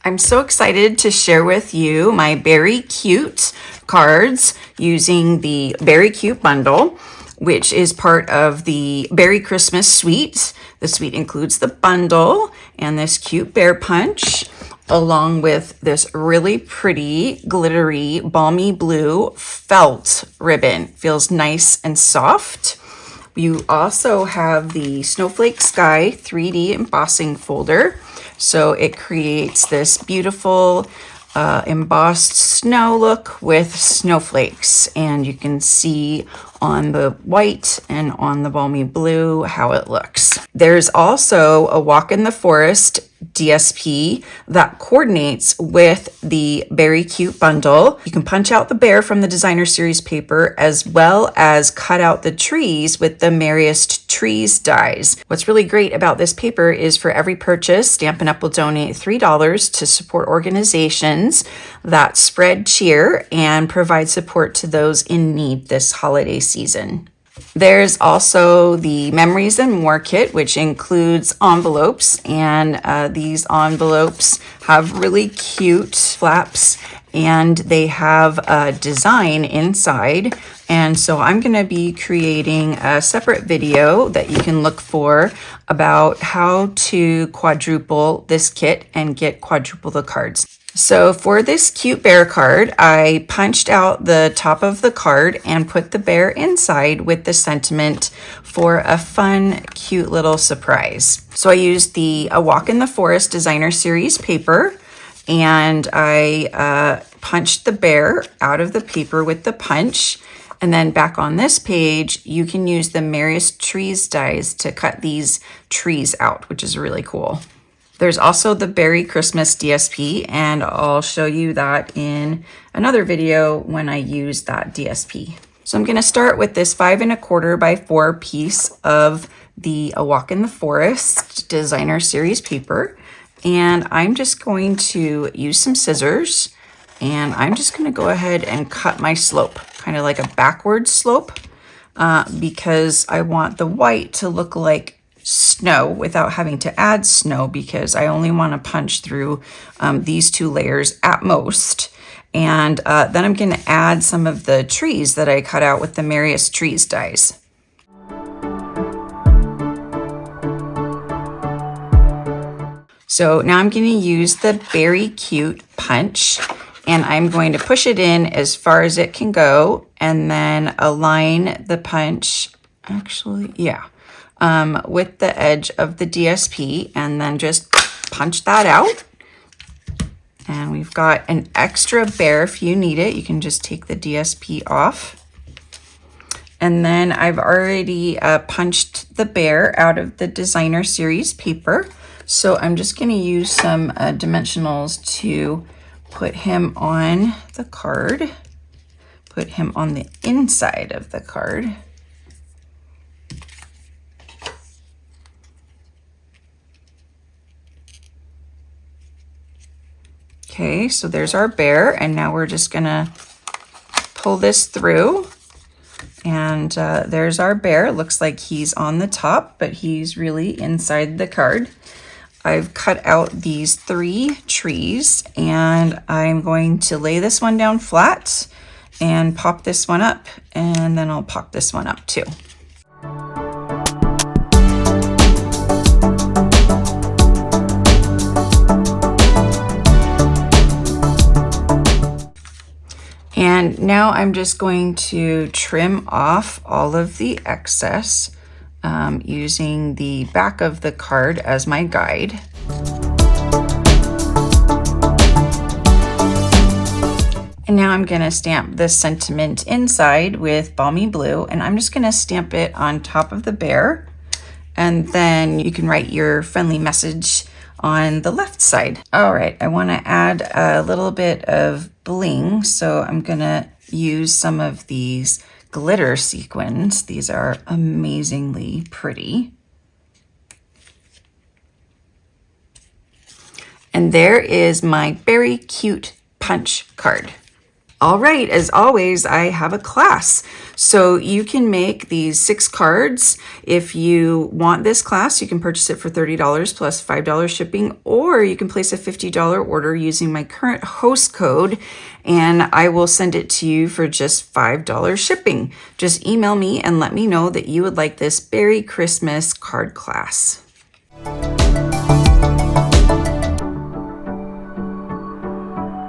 I'm so excited to share with you my Beary Cute cards using the Beary Cute bundle, which is part of the Beary Christmas suite. The suite includes the bundle and this cute bear punch, along with this really pretty, glittery, balmy blue felt ribbon. Feels nice and soft. You also have the Snowflake Sky 3D embossing folder. So it creates this beautiful embossed snow look with snowflakes. And you can see on the white and on the balmy blue how it looks. There's also a Walk in the Forest DSP that coordinates with the Beary Cute bundle. You can punch out the bear from the designer series paper as well as cut out the trees with the Merriest Trees dies. What's really great about this paper is for every purchase, Stampin' Up! Will donate $3 to support organizations that spread cheer and provide support to those in need this holiday season. There's also the Memories and More kit, which includes envelopes, and these envelopes have really cute flaps and they have a design inside. And so I'm going to be creating a separate video that you can look for about how to quadruple this kit and get quadruple the cards. So for this cute bear card, I punched out the top of the card and put the bear inside with the sentiment for a fun, cute little surprise. So I used the A Walk in the Forest designer series paper, and I punched the bear out of the paper with the punch. And then back on this page, you can use the Merriest Trees dies to cut these trees out, which is really cool. There's also the Beary Christmas DSP, and I'll show you that in another video when I use that DSP. So I'm going to start with this 5 1/4 by 4 piece of the A Walk in the Forest designer series paper. And I'm just going to use some scissors, and I'm just going to go ahead and cut my slope, kind of like a backward slope, because I want the white to look like snow without having to add snow, because I only want to punch through these 2 layers at most. And then I'm going to add some of the trees that I cut out with the Merriest Trees dies. So now I'm going to use the Beary Cute punch, and I'm going to push it in as far as it can go and then align the punch, with the edge of the DSP, and then just punch that out. And we've got an extra bear if you need it. You can just take the DSP off. And then I've already punched the bear out of the designer series paper. So I'm just going to use some dimensionals to put him on the card, put him on the inside of the card. Okay, so there's our bear, and now we're just gonna pull this through, and there's our bear. It looks like he's on the top, but he's really inside the card. I've cut out these 3 trees, and I'm going to lay this one down flat and pop this one up, and then I'll pop this one up too. And now I'm just going to trim off all of the excess using the back of the card as my guide. And now I'm going to stamp this sentiment inside with balmy blue, and I'm just going to stamp it on top of the bear. And then you can write your friendly message on the left side. All right, I want to add a little bit of bling, so I'm gonna use some of these glitter sequins. These are amazingly pretty. And there is my Beary Cute punch card. All right, as always, I have a class. So you can make these 6 cards. If you want this class, you can purchase it for $30 plus $5 shipping, or you can place a $50 order using my current host code, and I will send it to you for just $5 shipping. Just email me and let me know that you would like this Beary Christmas card class.